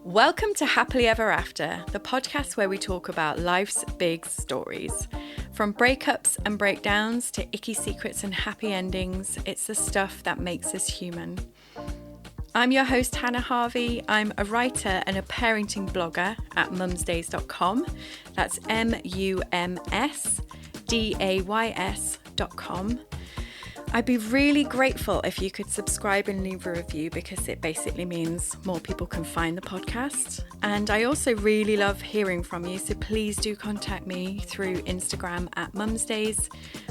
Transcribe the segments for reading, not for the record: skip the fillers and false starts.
Welcome to Happily Ever After, the podcast where we talk about life's big stories. From breakups and breakdowns to icky secrets and happy endings, it's the stuff that makes us human. I'm your host, Hannah Harvey. I'm a writer and a parenting blogger at mumsdays.com. That's mumsdays.com. I'd be really grateful if you could subscribe and leave a review because it basically means more people can find the podcast. And I also really love hearing from you, so please do contact me through Instagram at mumsdays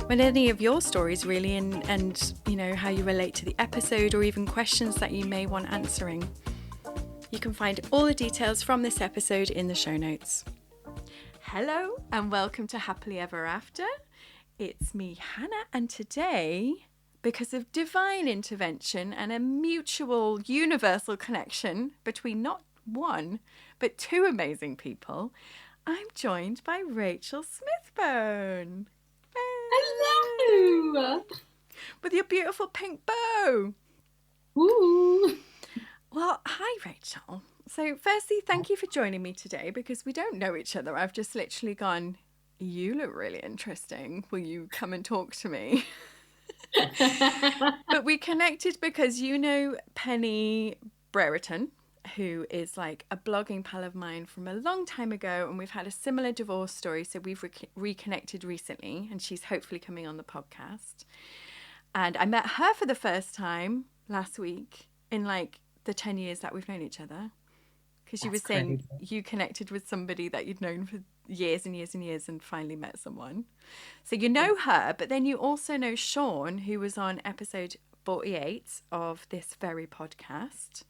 with any of your stories really and you know how you relate to the episode or even questions that you may want answering. You can find all the details from this episode in the show notes. Hello and welcome to Happily Ever After. It's me, Hannah, and today, because of divine intervention and a mutual universal connection between not one, but two amazing people, I'm joined by Rachel Smithbone. Hello! With your beautiful pink bow. Ooh. Well, hi, Rachel. So firstly, thank you for joining me today because we don't know each other. I've just literally gone, you look really interesting. Will you come and talk to me? But we connected because you know Penny Brereton, who is like a blogging pal of mine from a long time ago, and we've had a similar divorce story, so we've reconnected recently, and she's hopefully coming on the podcast. And I met her for the first time last week in like the 10 years that we've known each other. Because you were saying you connected with somebody that you'd known for years and years and years and finally met someone. So you know her, but then you also know Sean, who was on episode 48 of this very podcast.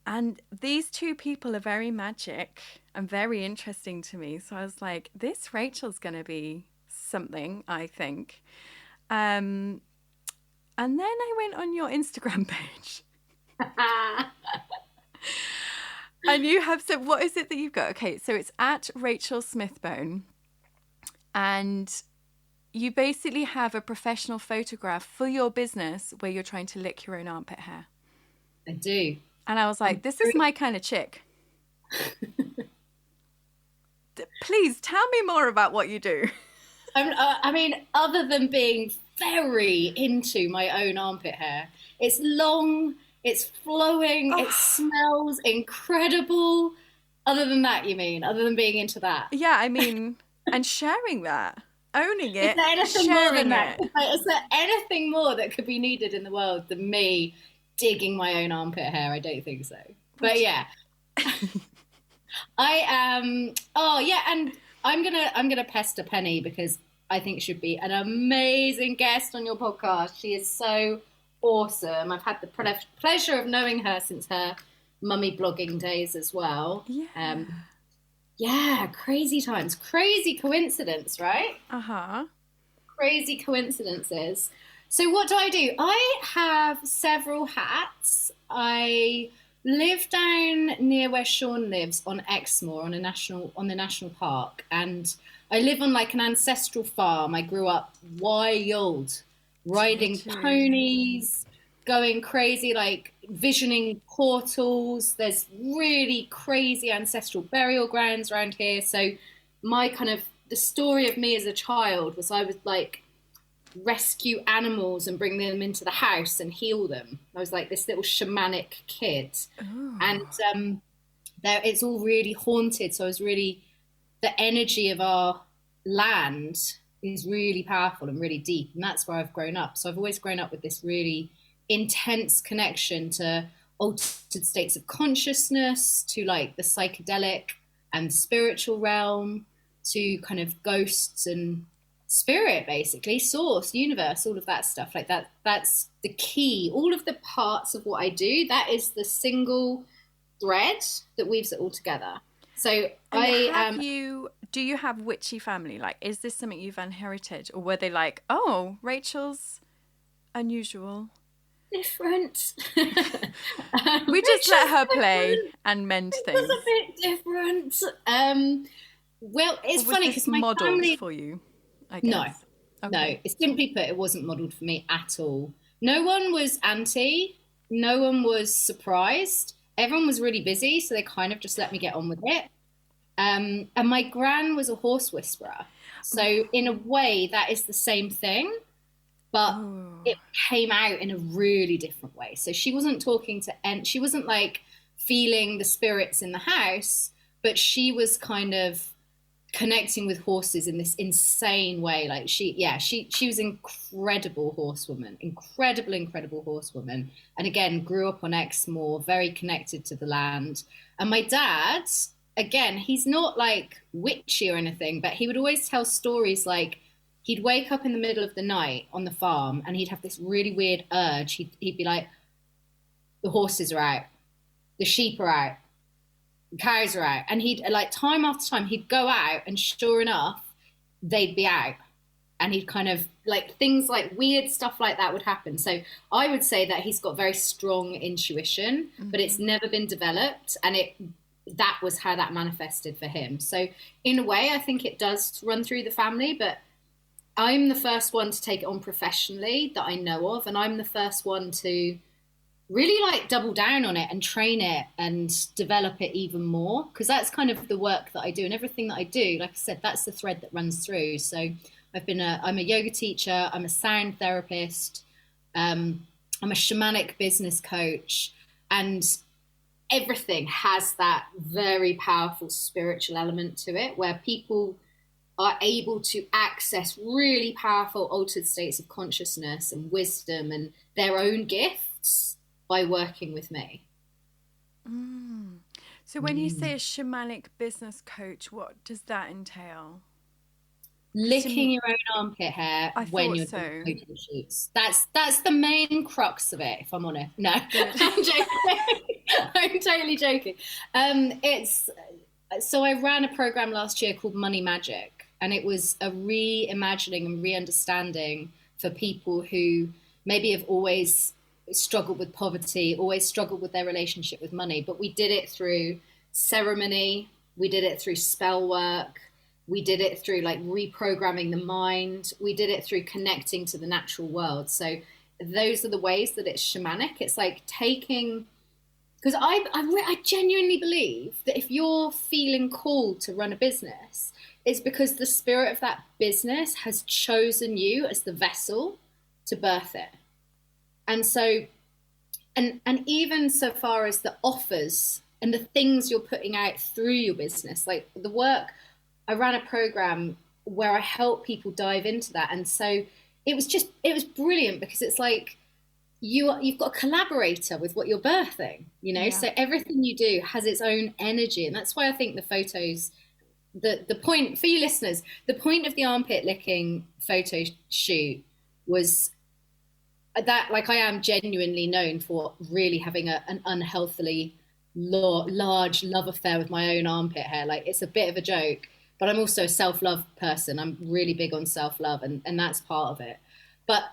And these two people are very magic and very interesting to me. So I was like, this Rachel's going to be something, I think. And then I went on your Instagram page. And you have said, what is it that you've got? Okay, so it's at Rachel Smithbone. And you basically have a professional photograph for your business where you're trying to lick your own armpit hair. I do. And I was like, this is my kind of chick. Please tell me more about what you do. I mean, other than being very into my own armpit hair, it's long, it's flowing, It smells incredible. Other than that, you mean? Other than being into that? Yeah, I mean, and sharing that, owning it, Is there anything more than that? it. Is there anything more that could be needed in the world than me digging my own armpit hair? I don't think so. But yeah, I am. Oh yeah, and I'm gonna pester Penny because I think she'd be an amazing guest on your podcast. She is so awesome. I've had the pleasure of knowing her since her mummy blogging days as well. Yeah. Yeah, crazy times. Crazy coincidence, right? Crazy coincidences. So what do? I have several hats. I live down near where Sean lives on Exmoor on the national park, and I live on like an ancestral farm. I grew up wild, riding ponies, going crazy, like visioning portals. There's really crazy ancestral burial grounds around here. So the story of me as a child was I would like rescue animals and bring them into the house and heal them. I was like this little shamanic kid. Ooh. And it's all really haunted. So the energy of our land is really powerful and really deep, and that's where I've grown up. So I've always grown up with this really intense connection to altered states of consciousness, to like the psychedelic and spiritual realm, to kind of ghosts and spirit, basically, source, universe, all of that stuff like that. That's the key. All of the parts of what I do, that is the single thread that weaves it all together. So do you have witchy family? Like, is this something you've inherited, or were they like, oh, Rachel's unusual, different? We just let her play and mend things. It was a bit different. Well, it's funny because my modeled family for you, I guess. No. Simply put, it wasn't modelled for me at all. No one was anti. No one was surprised. everyone was really busy, so they kind of just let me get on with it. And my gran was a horse whisperer. So in a way, that is the same thing, but it came out in a really different way. So she wasn't talking to, and she wasn't like feeling the spirits in the house, but she was kind of connecting with horses in this insane way. Like she was an incredible horsewoman, incredible horsewoman. And again, grew up on Exmoor, very connected to the land. And my dad, again, he's not like witchy or anything, but he would always tell stories like he'd wake up in the middle of the night on the farm and he'd have this really weird urge. He'd be like, the horses are out, the sheep are out, the cows are out. And he'd like time after time, he'd go out and sure enough, they'd be out. And he'd kind of like things like weird stuff like that would happen. So I would say that he's got very strong intuition, but it's never been developed. And that was how that manifested for him. So in a way, I think it does run through the family, but I'm the first one to take it on professionally that I know of. And I'm the first one to really like double down on it and train it and develop it even more. Because that's kind of the work that I do, and everything that I do, like I said, that's the thread that runs through. So I'm a yoga teacher, I'm a sound therapist, I'm a shamanic business coach, and everything has that very powerful spiritual element to it where people are able to access really powerful altered states of consciousness and wisdom and their own gifts by working with me. So when you say a shamanic business coach, what does that entail? Licking your own armpit hair when you're doing photo shoots. That's the main crux of it, if I'm honest. No, I'm joking. I'm totally joking. So I ran a program last year called Money Magic, and it was a reimagining and re-understanding for people who maybe have always struggled with poverty, always struggled with their relationship with money. But we did it through ceremony, we did it through spell work, we did it through like reprogramming the mind, we did it through connecting to the natural world. So those are the ways that it's shamanic. It's like taking, because I genuinely believe that if you're feeling called to run a business, it's because the spirit of that business has chosen you as the vessel to birth it. And so, and even so far as the offers and the things you're putting out through your business, like the work, I ran a program where I help people dive into that. And so it was brilliant because it's like you've got a collaborator with what you're birthing, you know, so everything you do has its own energy. And that's why I think the photos, the point for you listeners, the point of the armpit licking photo shoot was that, like, I am genuinely known for really having an unhealthily large love affair with my own armpit hair. Like, it's a bit of a joke, but I'm also a self-love person. I'm really big on self-love, and that's part of it. But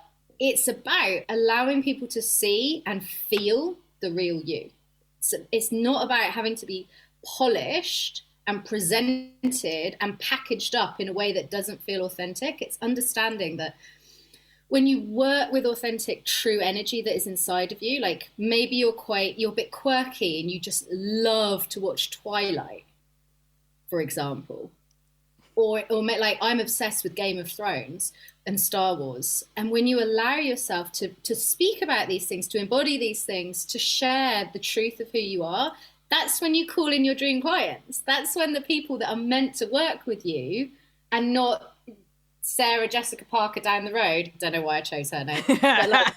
it's about allowing people to see and feel the real you. So it's not about having to be polished and presented and packaged up in a way that doesn't feel authentic. It's understanding that when you work with authentic, true energy that is inside of you, like maybe you're a bit quirky and you just love to watch Twilight, for example, or like I'm obsessed with Game of Thrones and Star Wars. And when you allow yourself to speak about these things, to embody these things, to share the truth of who you are, that's when you call in your dream clients. That's when the people that are meant to work with you and not Sarah Jessica Parker down the road. Don't know why I chose her name. But like,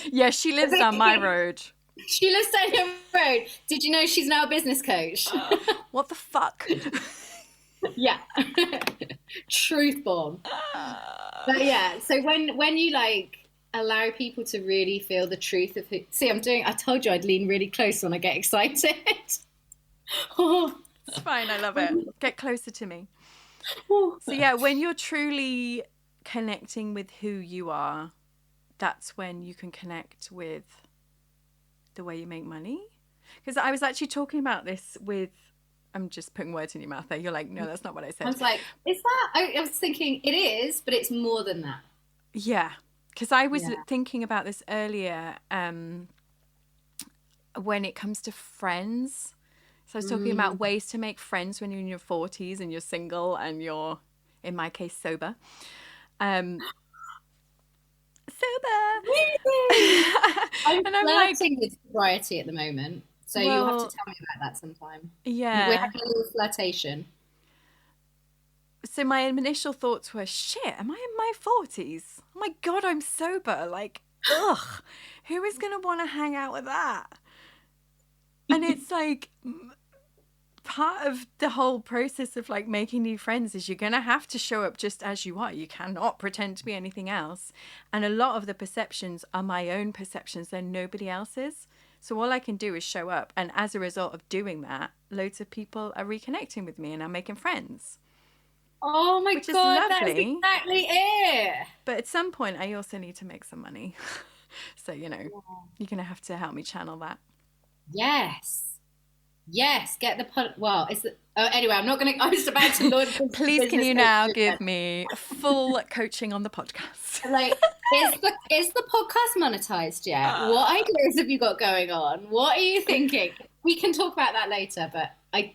yeah, she lives down my road. She lives down your road. Did you know she's now a business coach? What the fuck? Yeah. Truth bomb. But yeah, so when you like allow people to really feel the truth of who, I told you I'd lean really close when I get excited. Oh. It's fine, I love it. Get closer to me. So yeah, when you're truly connecting with who you are, that's when you can connect with the way you make money. Because I was actually talking about this with, I'm just putting words in your mouth there. You're like, no, that's not what I said. I was like, is that? I was thinking it is, but it's more than that. Yeah, because I was thinking about this earlier. when it comes to friends. So I was talking about ways to make friends when you're in your 40s and you're single and you're, in my case, sober. Sober. I'm flirting with sobriety at the moment, so you'll have to tell me about that sometime. Yeah, we're having a little flirtation. So my initial thoughts were, shit, am I in my 40s? Oh my God, I'm sober. Like, ugh, who is going to want to hang out with that? And it's like, part of the whole process of like making new friends is you're going to have to show up just as you are. You cannot pretend to be anything else. And a lot of the perceptions are my own perceptions. They're nobody else's. So all I can do is show up. And as a result of doing that, loads of people are reconnecting with me and I'm making friends. Oh my God, that's exactly it. But at some point, I also need to make some money. So, you're going to have to help me channel that. Yes, get the anyway, I'm not going to, I was about to launch. Please, can you now give me full coaching on the podcast? Like, is the podcast monetized yet? What ideas have you got going on? What are you thinking? We can talk about that later, but I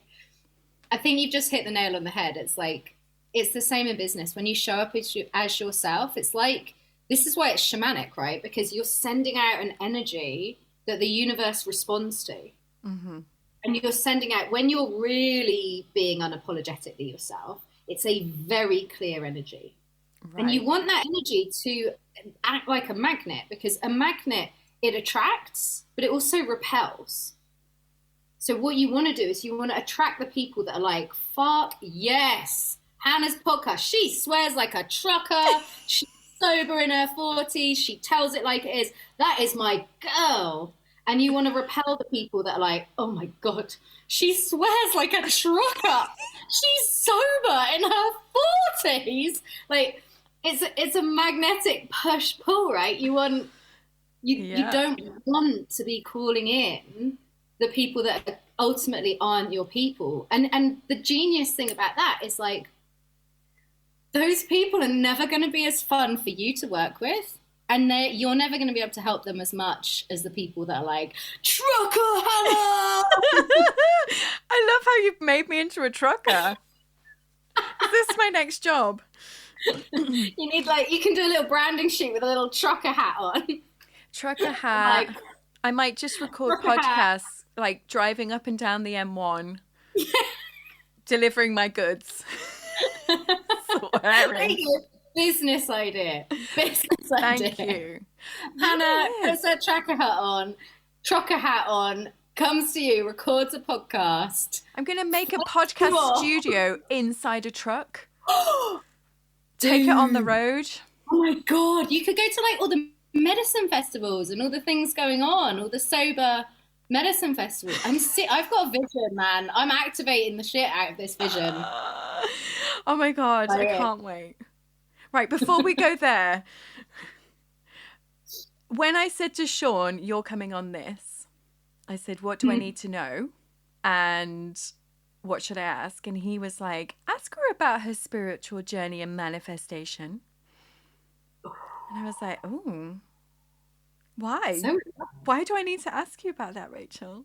think you've just hit the nail on the head. It's like, it's the same in business. When you show up as yourself, it's like, this is why it's shamanic, right? Because you're sending out an energy that the universe responds to. Mm-hmm. And you're sending out, when you're really being unapologetically yourself, it's a very clear energy. Right. And you want that energy to act like a magnet, because a magnet, it attracts, but it also repels. So what you want to do is you want to attract the people that are like, fuck yes, Hannah's podcast. She swears like a trucker. She's sober in her 40s. She tells it like it is. That is my girl. And you want to repel the people that are like, oh my God, she swears like a trucker. She's sober in her 40s. Like, it's a magnetic push pull, right? You don't want to be calling in the people that ultimately aren't your people. And the genius thing about that is like, those people are never going to be as fun for you to work with. And you're never going to be able to help them as much as the people that are like, trucker Hannah! I love how you've made me into a trucker. Is this my next job? You need you can do a little branding shoot with a little trucker hat on. Trucker hat. I might just record podcasts like driving up and down the M1, delivering my goods. Business idea. Thank you. Hannah puts her trucker hat on, comes to you, records a podcast. I'm going to make a podcast studio inside a truck. Take it on the road. Oh my God. You could go to all the medicine festivals and all the things going on, all the sober medicine festivals. I've got a vision, man. I'm activating the shit out of this vision. Oh my God. I can't wait. Right, before we go there, when I said to Sean, you're coming on this, I said, what do I need to know? And what should I ask? And he was like, ask her about her spiritual journey and manifestation. And I was like, oh, why? Why do I need to ask you about that, Rachel?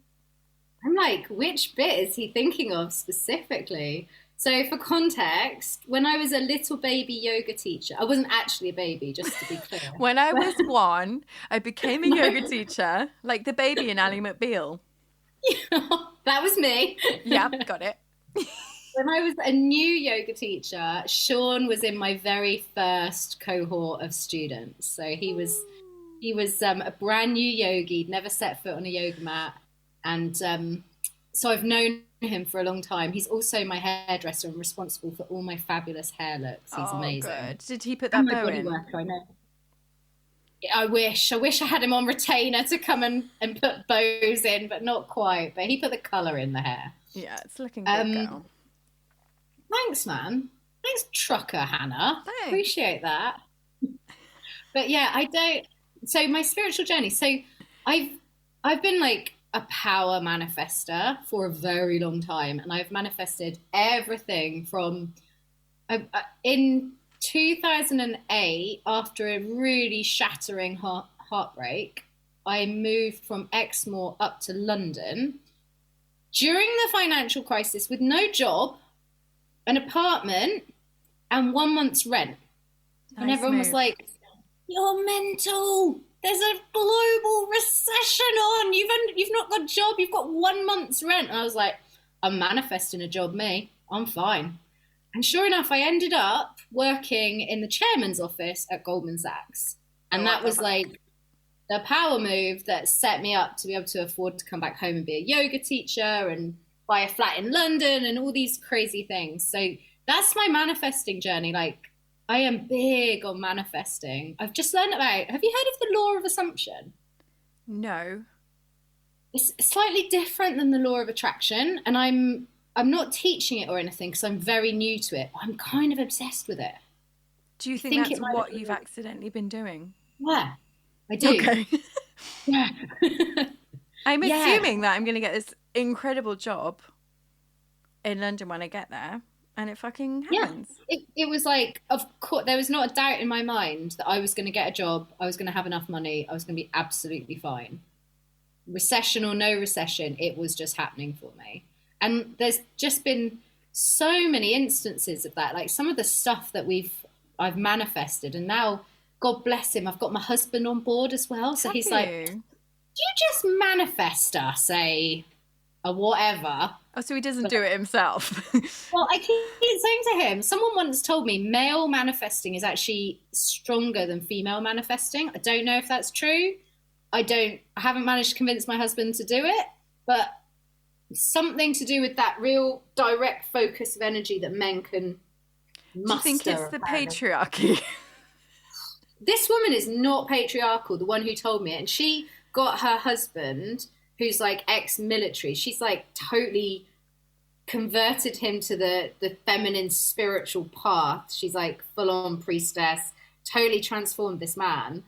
I'm like, which bit is he thinking of specifically? So for context, when I was a little baby yoga teacher, I wasn't actually a baby, just to be clear. When I was 1, I became a yoga teacher, like the baby in Ally McBeal. That was me. Yep, got it. When I was a new yoga teacher, Sean was in my very first cohort of students. So he was a brand new yogi, he'd never set foot on a yoga mat. And so I've known him for a long time. He's also my hairdresser and responsible for all my fabulous hair looks. He's amazing. Good. Did he put that bow in? I know. I wish I had him on retainer to come and put bows in, but not quite. But he put the colour in the hair. Yeah, it's looking good, girl. Thanks, man. Thanks, trucker Hannah. Thanks. Appreciate that. But yeah, so my spiritual journey. So I've been like a power manifester for a very long time, and I've manifested everything from in 2008, after a really shattering heartbreak, I moved from Exmoor up to London during the financial crisis with no job, an apartment, and 1 month's rent. Nice and everyone move. was like, "You're mental. There's a global recession on. You've not got a job. You've got 1 month's rent." And I was like, "I'm manifesting a job, me. I'm fine." And sure enough, I ended up working in the chairman's office at Goldman Sachs. And that was like the power move that set me up to be able to afford to come back home and be a yoga teacher and buy a flat in London and all these crazy things. So that's my manifesting journey. Like, I am big on manifesting. I've just learned about, have you heard of the law of assumption? No. It's slightly different than the law of attraction. And I'm not teaching it or anything because I'm very new to it. I'm kind of obsessed with it. Do you think that's what you've accidentally been doing? Yeah, I do. Okay. Yeah. I'm assuming that I'm going to get this incredible job in London when I get there, and it fucking happens. Yeah. It was like, of course, there was not a doubt in my mind that I was going to get a job, I was going to have enough money, I was going to be absolutely fine. Recession or no recession, it was just happening for me. And there's just been so many instances of that, like some of the stuff that I've manifested, and now, God bless him, I've got my husband on board as well. So he's like, "Do you just manifest us a whatever?" Oh, so he doesn't do it himself. Well, I keep saying to him, someone once told me male manifesting is actually stronger than female manifesting. I don't know if that's true. I haven't managed to convince my husband to do it, but something to do with that real direct focus of energy that men can muster. Do you think it's the patriarchy? This woman is not patriarchal, the one who told me it. And she got her husband, who's like ex-military, she's like totally converted him to the feminine spiritual path. She's like full-on priestess, totally transformed this man.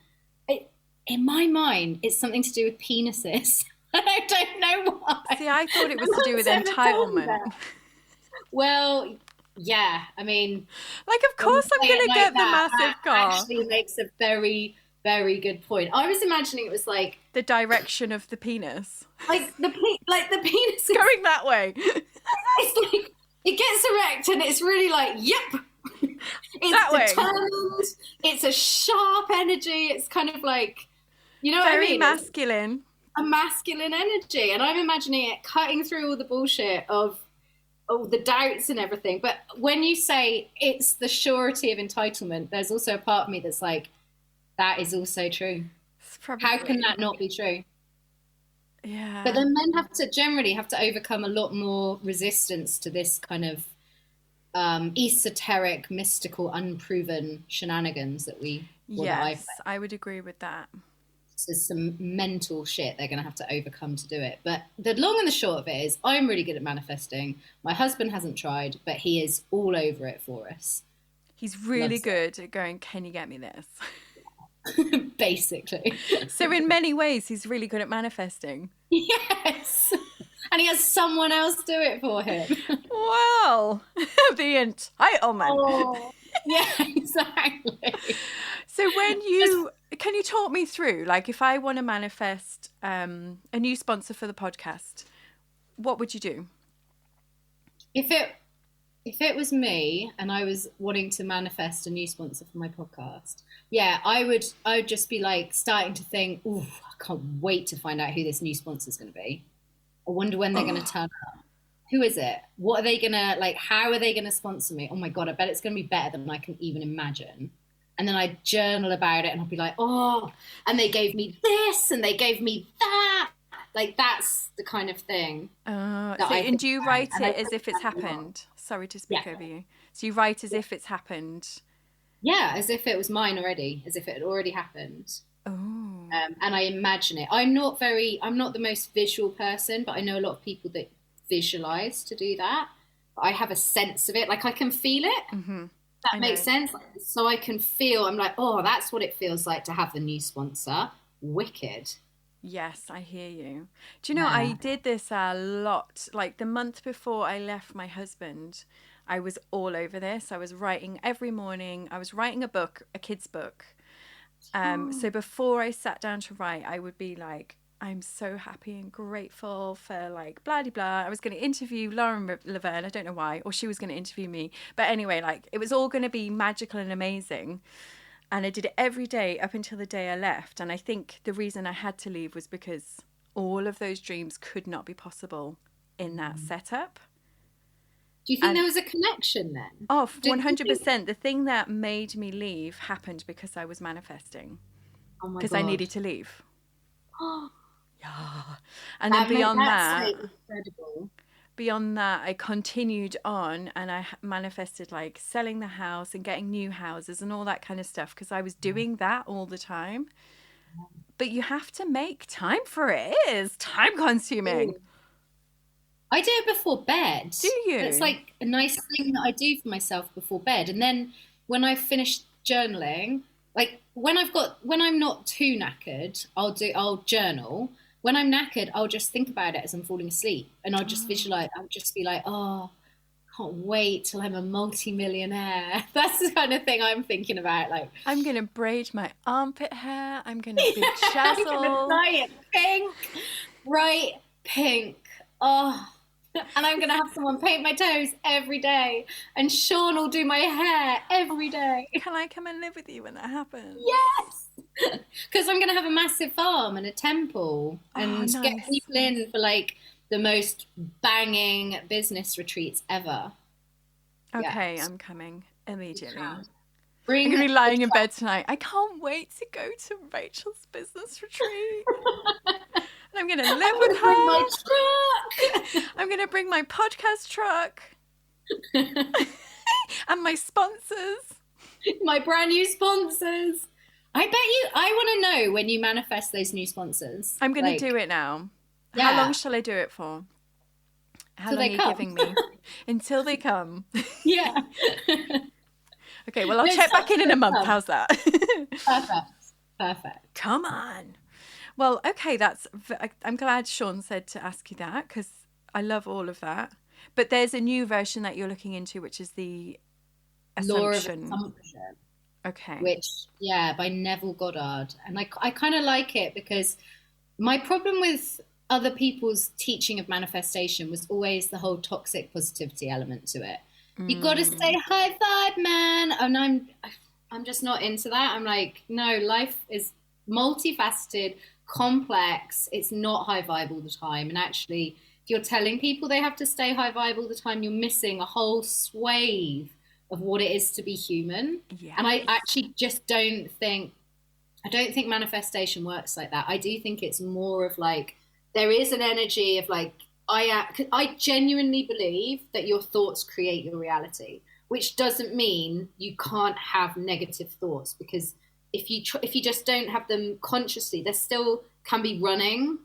In my mind, it's something to do with penises. I don't know why. See, I thought it was to do with entitlement. Well, yeah, I mean, like, of course I'm going to get the massive car. Actually makes a very, very good point. I was imagining it was like the direction of the penis, like the penis going that way. It's like it gets erect and it's really like, yep, it's that way. Determined. It's a sharp energy. It's kind of like, you know, very what I mean? Masculine. A masculine energy, and I'm imagining it cutting through all the bullshit of the doubts and everything. But when you say it's the surety of entitlement, there's also a part of me that's like, that is also true. How can that not be true? Yeah. But then men generally have to overcome a lot more resistance to this kind of esoteric, mystical, unproven shenanigans that Yes, I would agree with that. There's some mental shit they're going to have to overcome to do it. But the long and the short of it is, I'm really good at manifesting. My husband hasn't tried, but he is all over it for us. He's really good at going, "Can you get me this?" Basically. So in many ways, he's really good at manifesting. Yes. And he has someone else do it for him. Well, the entitlement. Oh, yeah, exactly. So can you talk me through, like, if I want to manifest a new sponsor for the podcast, what would you do? If it was me and I was wanting to manifest a new sponsor for my podcast, yeah, I would just be like starting to think, "Ooh, I can't wait to find out who this new sponsor is going to be. I wonder when they're going to turn up. Who is it? What are they going to, like, how are they going to sponsor me? Oh my God, I bet it's going to be better than I can even imagine." And then I'd journal about it and I'd be like, "Oh, and they gave me this and they gave me that." Like, that's the kind of thing. And do you write it as if it's happened? Sorry to speak over you. So you write as if it's happened? Yeah, as if it was mine already, as if it had already happened. Oh. And I imagine it. I'm not the most visual person, but I know a lot of people that visualize to do that. But I have a sense of it. Like, I can feel it. Mm-hmm. That makes sense. So I can feel, I'm like, oh, that's what it feels like to have the new sponsor. Wicked. Yes, I hear you. Do you know, I did this a lot. Like, the month before I left my husband, I was all over this. I was writing every morning. I was writing a book, a kid's book. So before I sat down to write, I would be like, I'm so happy and grateful for like blah, blah, blah. I was going to interview Lauren Laverne. I don't know why, or she was going to interview me. But anyway, like it was all going to be magical and amazing. And I did it every day up until the day I left. And I think the reason I had to leave was because all of those dreams could not be possible in that setup. Do you think there was a connection then? Oh, 100%. The thing that made me leave happened because I was manifesting. Oh my God. Because I needed to leave. Yeah. And then beyond that, I continued on and I manifested like selling the house and getting new houses and all that kind of stuff because I was doing that all the time. But you have to make time for it. It is time consuming. I do it before bed. Do you? It's like a nice thing that I do for myself before bed. And then when I finish journaling, like when I'm not too knackered, I'll journal. When I'm knackered, I'll just think about it as I'm falling asleep, and I'll just visualize. I'll just be like, oh, can't wait till I'm a multi-millionaire. That's the kind of thing I'm thinking about. Like, I'm gonna braid my armpit hair. I'm gonna be chazzle. I'm gonna dye it pink, bright pink. Oh. And I'm going to have someone paint my toes every day. And Sean will do my hair every day. Can I come and live with you when that happens? Yes! Because I'm going to have a massive farm and a temple. And nice. Get people in for like the most banging business retreats ever. Okay, I'm coming immediately. I'm going to be lying in bed tonight. I can't wait to go to Rachel's business retreat. I'm going to live with her. My truck. I'm going to bring my podcast truck. And my sponsors. My brand new sponsors. I want to know when you manifest those new sponsors. I'm going to do it now. Yeah. How long shall I do it for? How long are you giving me? Until they come. Yeah. Okay, well, I'll check back in a month. How's that? Perfect. Come on. Well, okay, I'm glad Sean said to ask you that because I love all of that. But there's a new version that you're looking into, which is the Assumption. Law of Assumption. Okay. Which, by Neville Goddard. And I kind of like it because my problem with other people's teaching of manifestation was always the whole toxic positivity element to it. You got to stay high vibe, man. And I'm just not into that. I'm like, no, life is multifaceted, complex. It's not high vibe all the time. And actually, if you're telling people they have to stay high vibe all the time, you're missing a whole swathe of what it is to be human. Yes. And I actually just don't think manifestation works like that. I do think it's more of like, there is an energy of like, I genuinely believe that your thoughts create your reality, which doesn't mean you can't have negative thoughts, because if you just don't have them consciously, there still can be running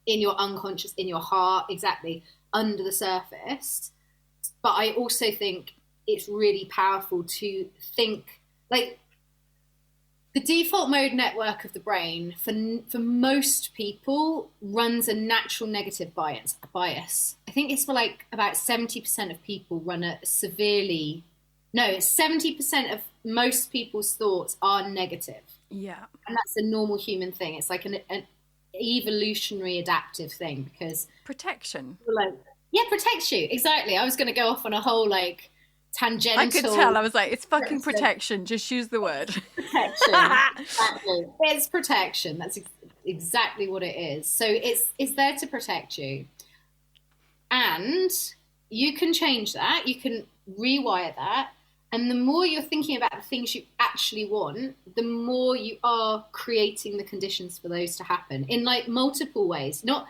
in your unconscious, in your heart, exactly, under the surface. But I also think it's really powerful to think, like, the default mode network of the brain for most people runs a natural negative bias. I think it's for like about 70% of people run a severely... No, 70% of most people's thoughts are negative. Yeah. And that's a normal human thing. It's like an evolutionary adaptive thing, because... Protection. Like, yeah, protects you. Exactly. I was going to go off on a whole, like, tangential... I could tell. I was like, it's fucking protection. Just use the word. Protection. Exactly. It's protection. That's exactly what it is. So it's there to protect you. And you can change that. You can rewire that. And the more you're thinking about the things you actually want, the more you are creating the conditions for those to happen in like multiple ways. Not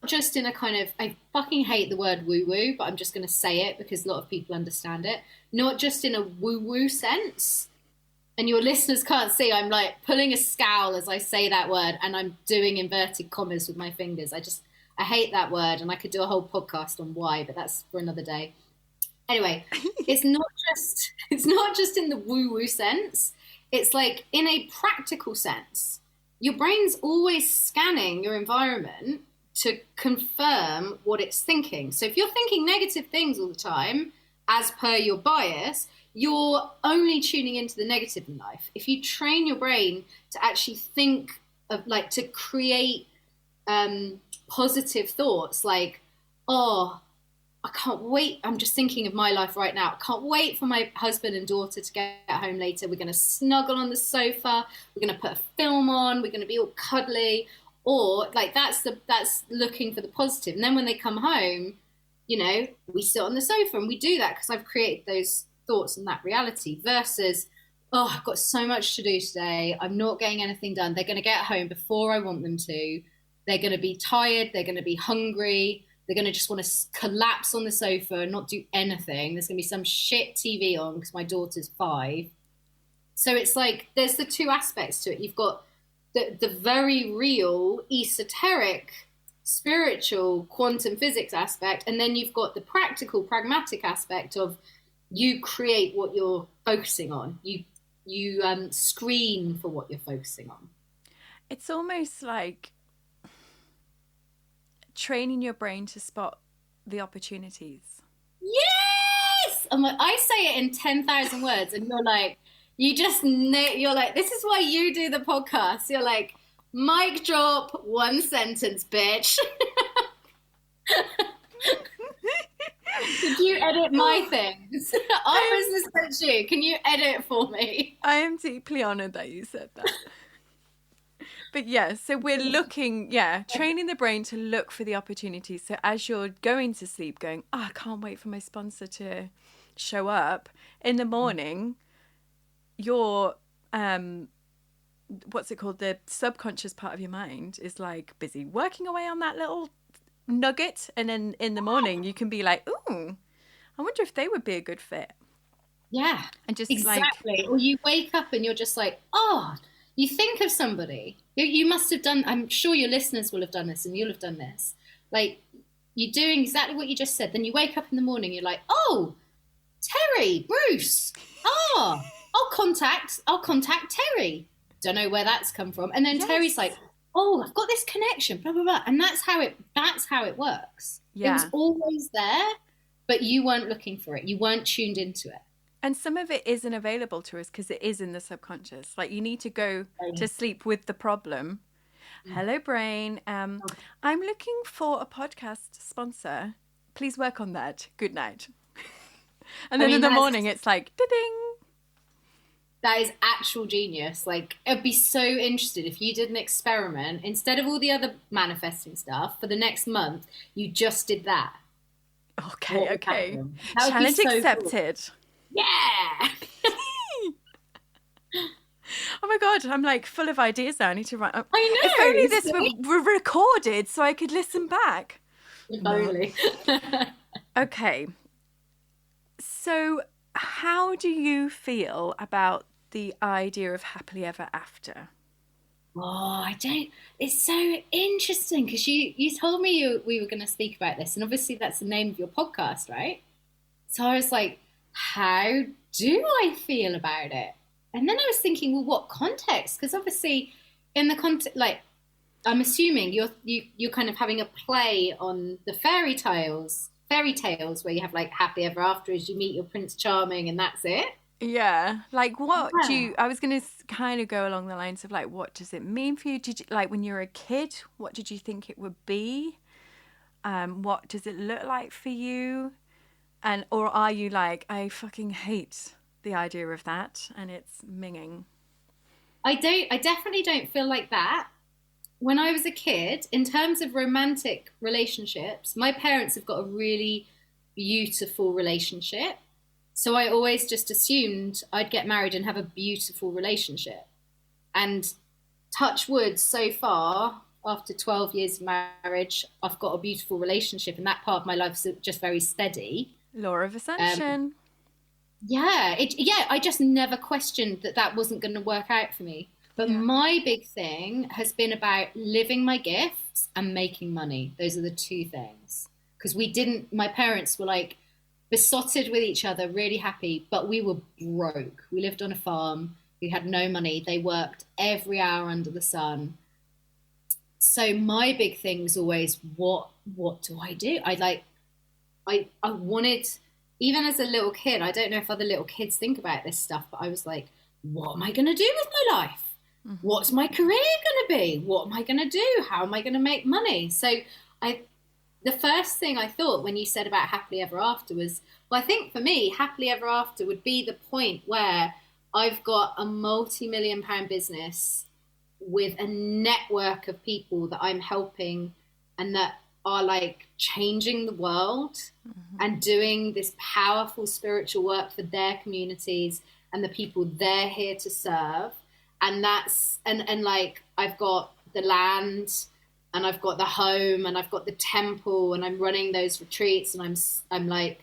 just in a kind of, I fucking hate the word woo-woo, but I'm just going to say it because a lot of people understand it. Not just in a woo-woo sense. And your listeners can't see, I'm like pulling a scowl as I say that word, and I'm doing inverted commas with my fingers. I hate that word, and I could do a whole podcast on why, but that's for another day. Anyway, it's not just in the woo-woo sense. It's like in a practical sense. Your brain's always scanning your environment to confirm what it's thinking. So if you're thinking negative things all the time, as per your bias, you're only tuning into the negative in life. If you train your brain to actually think of, like, to create positive thoughts, like, oh, I can't wait. I'm just thinking of my life right now. I can't wait for my husband and daughter to get home later. We're going to snuggle on the sofa. We're going to put a film on. We're going to be all cuddly. Or like that's looking for the positive. And then when they come home, you know, we sit on the sofa and we do that because I've created those thoughts and that reality. Versus, oh, I've got so much to do today. I'm not getting anything done. They're going to get home before I want them to. They're going to be tired. They're going to be hungry. They're going to just want to collapse on the sofa and not do anything. There's going to be some shit TV on because my daughter's 5. So it's like there's the two aspects to it. You've got the very real, esoteric, spiritual, quantum physics aspect, and then you've got the practical, pragmatic aspect of you create what you're focusing on. You screen for what you're focusing on. It's almost like training your brain to spot the opportunities. Yes! I say it in 10,000 words and you're like, you're like, this is why you do the podcast. You're like, mic drop, 1 sentence, bitch. Could you edit my things? Our business coach you. Can you edit for me? I am deeply honored that you said that. But yeah, so we're looking, training the brain to look for the opportunities. So as you're going to sleep, going, I can't wait for my sponsor to show up. In the morning, your, what's it called? The subconscious part of your mind is like busy working away on that little nugget. And then in the morning, you can be like, ooh, I wonder if they would be a good fit. Yeah, and just exactly. Or you wake up and you're just like, oh, you think of somebody. You must have done, I'm sure your listeners will have done this and you'll have done this. Like, you're doing exactly what you just said. Then you wake up in the morning, you're like, oh, Terry, Bruce. Oh, I'll contact Terry. Don't know where that's come from. And then Terry's like, oh, I've got this connection, blah, blah, blah. And that's how it works. Yeah. It was always there, but you weren't looking for it. You weren't tuned into it. And some of it isn't available to us because it is in the subconscious. Like you need to go to sleep with the problem. Hello, brain. I'm looking for a podcast sponsor. Please work on that. Good night. And then in the morning, it's like, ding. That is actual genius. Like, I'd be so interested if you did an experiment. Instead of all the other manifesting stuff, for the next month, you just did that. Okay. Challenge accepted. Cool. Yeah. Oh my God, I'm like full of ideas now. I need to write up. I know. If only this were recorded so I could listen back. If only. Okay. So how do you feel about the idea of happily ever after? Oh, I don't. It's so interesting because you told me we were going to speak about this, and obviously that's the name of your podcast, right? So I was like, how do I feel about it? And then I was thinking, well, what context? Because obviously, in the context, like, I'm assuming you're kind of having a play on the fairy tales where you have like happy ever after as you meet your Prince Charming and that's it. Yeah. Like, what do you? I was going to kind of go along the lines of like, what does it mean for you? Did you like when you were a kid? What did you think it would be? What does it look like for you? Or are you like, I fucking hate the idea of that and it's minging? I definitely don't feel like that. When I was a kid, in terms of romantic relationships, my parents have got a really beautiful relationship. So I always just assumed I'd get married and have a beautiful relationship. And touch wood, so far, after 12 years of marriage, I've got a beautiful relationship and that part of my life is just very steady. Law of assumption. I just never questioned that wasn't going to work out for me. But my big thing has been about living my gifts and making money. Those are the two things. Because my parents were like besotted with each other, really happy, but we were broke. We lived on a farm. We had no money. They worked every hour under the sun. So my big thing was always, what do I do? I wanted even as a little kid, I don't know if other little kids think about this stuff, but I was like, what am I going to do with my life? What's my career going to be? What am I going to do? How am I going to make money? So the first thing I thought when you said about happily ever after was, well, I think for me, happily ever after would be the point where I've got a multi-million-pound business with a network of people that I'm helping and that are like changing the world and doing this powerful spiritual work for their communities and the people they're here to serve. And that's, and like, I've got the land and I've got the home and I've got the temple and I'm running those retreats and I'm like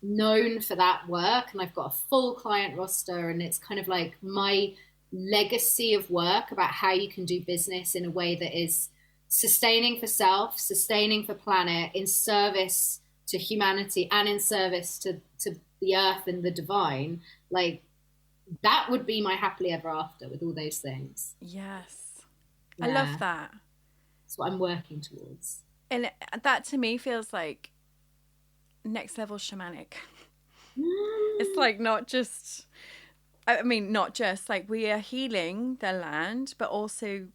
known for that work. And I've got a full client roster and it's kind of like my legacy of work about how you can do business in a way that is sustaining for self, sustaining for planet, in service to humanity and in service to the earth and the divine. Like, that would be my happily ever after with all those things. Yes. Yeah. I love that. That's what I'm working towards. And that to me feels like next level shamanic. It's like not just like we are healing the land, but also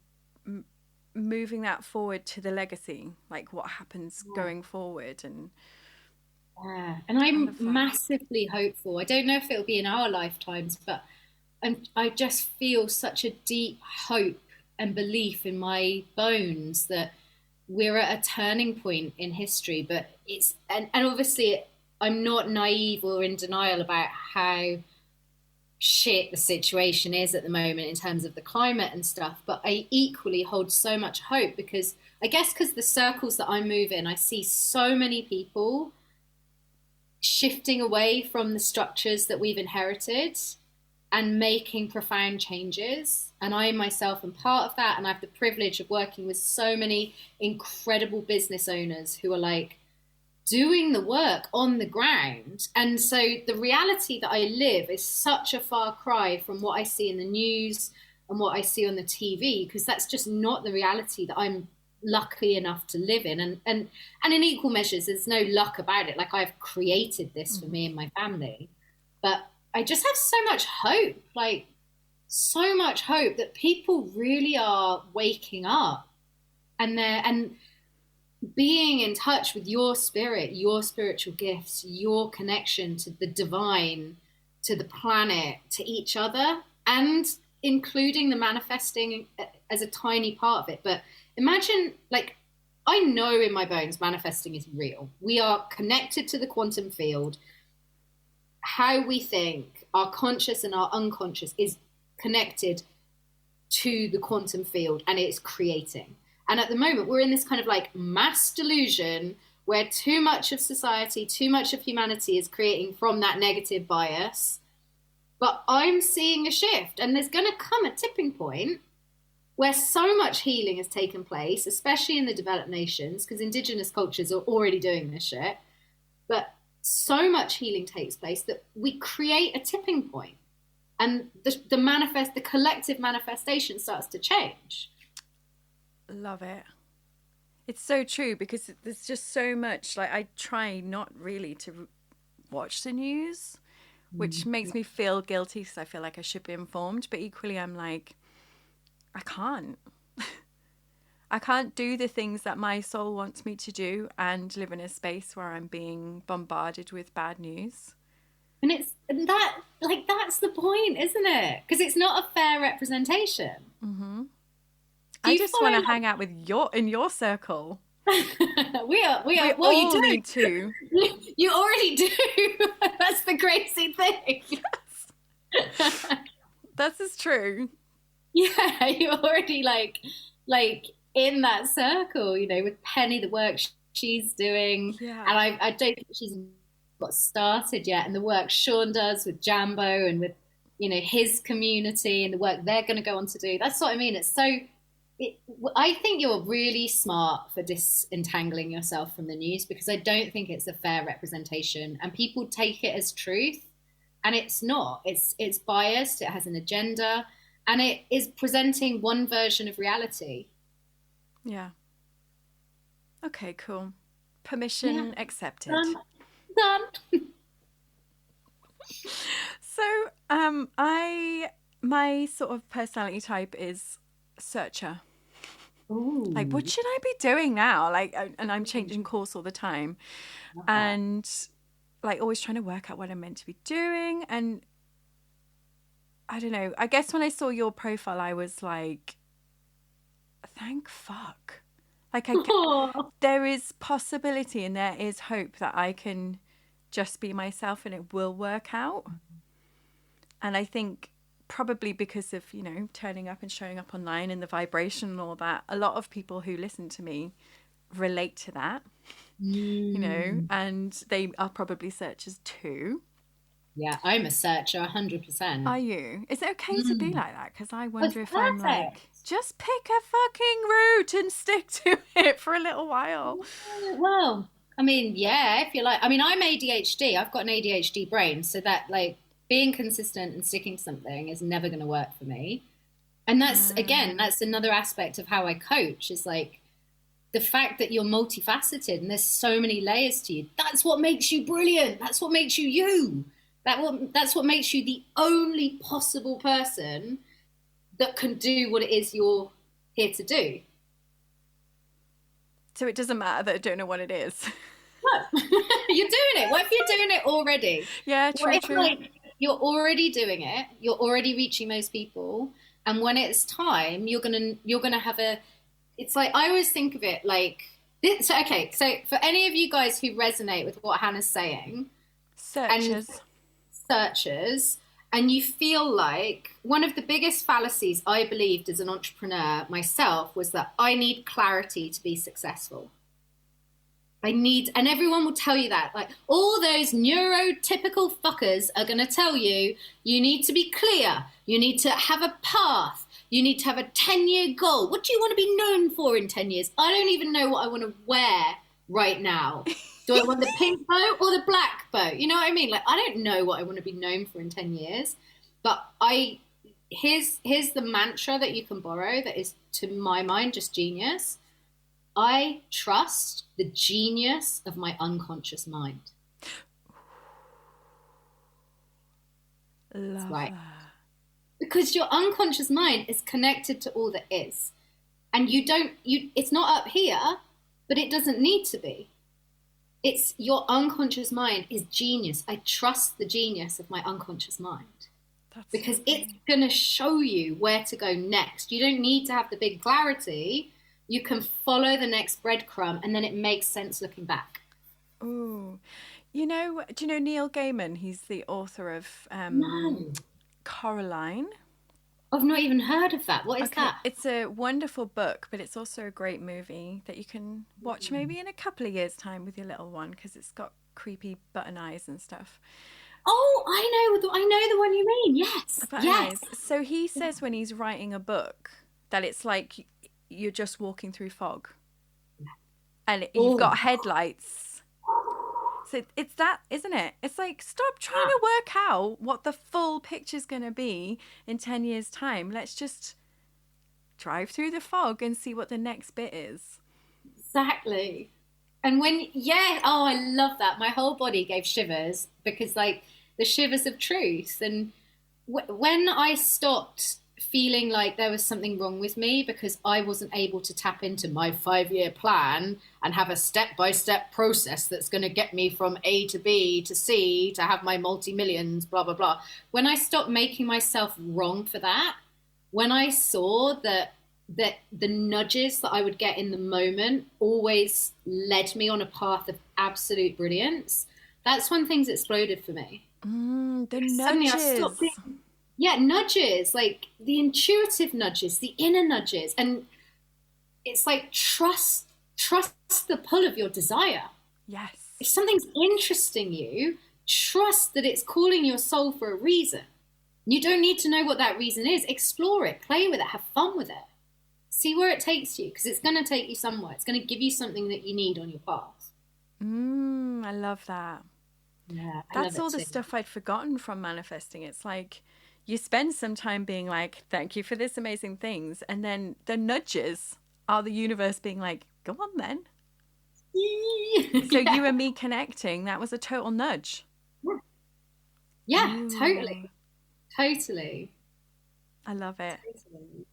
moving that forward to the legacy, like what happens going forward. And and I'm massively hopeful. I don't know if it'll be in our lifetimes, but I just feel such a deep hope and belief in my bones that we're at a turning point in history. But it's and obviously I'm not naive or in denial about how shit the situation is at the moment in terms of the climate and stuff, but I equally hold so much hope because I guess because the circles that I move in, I see so many people shifting away from the structures that we've inherited and making profound changes. And I myself am part of that. And I have the privilege of working with so many incredible business owners who are like doing the work on the ground. And so the reality that I live is such a far cry from what I see in the news and what I see on the TV, because that's just not the reality that I'm lucky enough to live in. And in equal measures, there's no luck about it. Like, I've created this for me and my family. But I just have so much hope, like so much hope that people really are waking up and being in touch with your spirit, your spiritual gifts, your connection to the divine, to the planet, to each other, and including the manifesting as a tiny part of it. But imagine, like, I know in my bones manifesting is real. We are connected to the quantum field. How we think, our conscious and our unconscious, is connected to the quantum field, and it's creating. And at the moment, we're in this kind of like mass delusion where too much of society, too much of humanity is creating from that negative bias. But I'm seeing a shift, and there's going to come a tipping point where so much healing has taken place, especially in the developed nations, because indigenous cultures are already doing this shit. But so much healing takes place that we create a tipping point, and the collective manifestation starts to change. Love it. It's so true, because there's just so much, like, I try not really to watch the news, which makes me feel guilty because I feel like I should be informed, but equally I'm like, I can't. I can't do the things that my soul wants me to do and live in a space where I'm being bombarded with bad news. And that's the point, isn't it? Because it's not a fair representation. Mm-hmm. I just want to hang out with in your circle. we are. Well, you do. Need to. You already do. That's the crazy thing. Yes. This is true. Yeah, you're already like in that circle, you know, with Penny, the work she's doing. Yeah. And I don't think she's got started yet. And the work Sean does with Jambo and with, you know, his community and the work they're going to go on to do. That's what I mean. It's so... I think you're really smart for disentangling yourself from the news, because I don't think it's a fair representation, and people take it as truth, and it's not. It's biased. It has an agenda, and it is presenting one version of reality. Yeah. Okay, cool. Permission accepted. Done. So, my sort of personality type is searcher. Ooh. Like, what should I be doing now? Like, and I'm changing course all the time, and like always trying to work out what I'm meant to be doing. And I don't know. I guess when I saw your profile, I was like, thank fuck. Like, there is possibility and there is hope that I can just be myself and it will work out. And I think probably because of, you know, turning up and showing up online and the vibration and all that, a lot of people who listen to me relate to that, you know, and they are probably searchers too. Yeah, I'm a searcher, 100%. Are you? Is it okay to be like that? Because I wonder if I'm like, just pick a fucking route and stick to it for a little while. Well, I mean, yeah, if you like. I mean, I'm ADHD. I've got an ADHD brain, so that like being consistent and sticking to something is never going to work for me. And that's, again, that's another aspect of how I coach, is like the fact that you're multifaceted and there's so many layers to you. That's what makes you brilliant. That's what makes you you. That's what makes you the only possible person that can do what it is you're here to do. So it doesn't matter that I don't know what it is. No, you're doing it. What if you're doing it already? Yeah, true, What if, true. like, you're already doing it, you're already reaching those people, and when it's time, you're gonna have a. It's like, I always think of it like this. So, okay, so for any of you guys who resonate with what Hannah's saying, searchers, and you feel like one of the biggest fallacies I believed as an entrepreneur myself was that I need clarity to be successful. And everyone will tell you that, like all those neurotypical fuckers are going to tell you, you need to be clear, you need to have a path, you need to have a 10-year goal. What do you want to be known for in 10 years? I don't even know what I want to wear right now. Do I want the pink bow or the black bow? You know what I mean? Like, I don't know what I want to be known for in 10 years, but here's the mantra that you can borrow that is, to my mind, just genius. I trust the genius of my unconscious mind. Love right. that. Because your unconscious mind is connected to all that is. And it's not up here, but it doesn't need to be. It's your unconscious mind is genius. I trust the genius of my unconscious mind. Because it's going to show you where to go next. You don't need to have the big clarity. You can follow the next breadcrumb, and then it makes sense looking back. Ooh. Do you know Neil Gaiman? He's the author of Coraline. I've not even heard of that. What is that? It's a wonderful book, but it's also a great movie that you can watch maybe in a couple of years' time with your little one, because it's got creepy button eyes and stuff. Oh, I know the one you mean. Yes. Yes. So he says when he's writing a book that it's like you're just walking through fog. And you've got headlights. So it's that, isn't it? It's like, stop trying to work out what the full picture's going to be in 10 years' time. Let's just drive through the fog and see what the next bit is. Exactly. And I love that. My whole body gave shivers, because like the shivers of truth. And when I stopped feeling like there was something wrong with me because I wasn't able to tap into my 5-year plan and have a step-by-step process that's going to get me from A to B to C to have my multi-millions, blah, blah, blah. When I stopped making myself wrong for that, when I saw that the nudges that I would get in the moment always led me on a path of absolute brilliance, that's when things exploded for me. The nudges. Nudges, like the intuitive nudges, the inner nudges. And it's like trust the pull of your desire. Yes. If something's interesting you, trust that it's calling your soul for a reason. You don't need to know what that reason is. Explore it, play with it, have fun with it. See where it takes you, because it's going to take you somewhere. It's going to give you something that you need on your path. I love that. Yeah, that's all the stuff I'd forgotten from manifesting. It's like you spend some time being like, thank you for this amazing things. And then the nudges are the universe being like, go on then. So you and me connecting, that was a total nudge. Yeah, Ooh. Totally. I love it. Totally.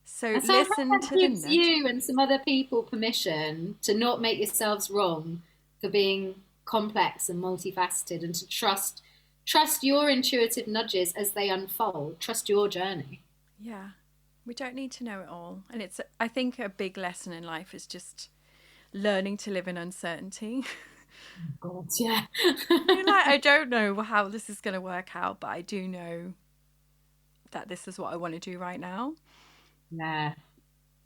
So and listen that to gives the nudge. you and some other people permission to not make yourselves wrong for being complex and multifaceted, and to trust your intuitive nudges as they unfold. Trust your journey. Yeah. We don't need to know it all. And it's, I think, a big lesson in life is just learning to live in uncertainty. God, yeah. You're like, I don't know how this is going to work out, but I do know that this is what I want to do right now. Yeah.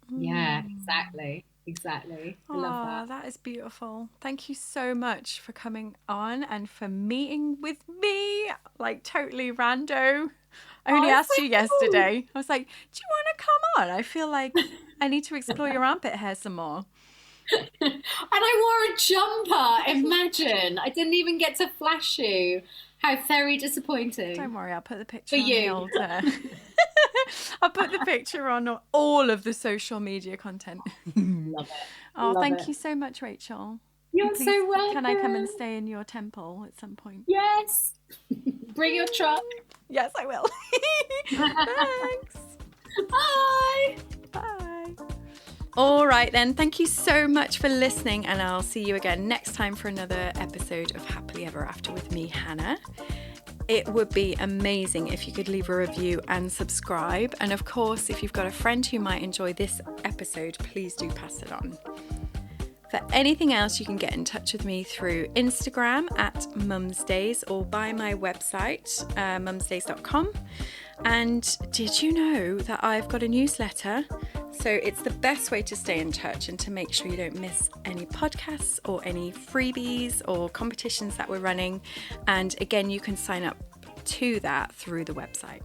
Yeah, exactly. I love that. That is beautiful. Thank you so much for coming on and for meeting with me, like totally rando. I only asked you yesterday. I was like, do you want to come on? I feel like I need to explore your armpit hair some more. And I wore a jumper. Imagine. I didn't even get to flash you. How very disappointing. Don't worry, I'll put the picture on the old... I'll put the picture on all of the social media content. Love it. Thank you so much, Rachel. You're so welcome. Can I come and stay in your temple at some point? Yes. Bring your truck. Yes, I will. Thanks. Bye. Bye. All right then, thank you so much for listening, and I'll see you again next time for another episode of Happily Ever After with me, Hannah. It would be amazing if you could leave a review and subscribe. And of course, if you've got a friend who might enjoy this episode, please do pass it on. For anything else, you can get in touch with me through Instagram at mumsdays or by my website, mumsdays.com. And did you know that I've got a newsletter? So it's the best way to stay in touch and to make sure you don't miss any podcasts or any freebies or competitions that we're running. And again, you can sign up to that through the website.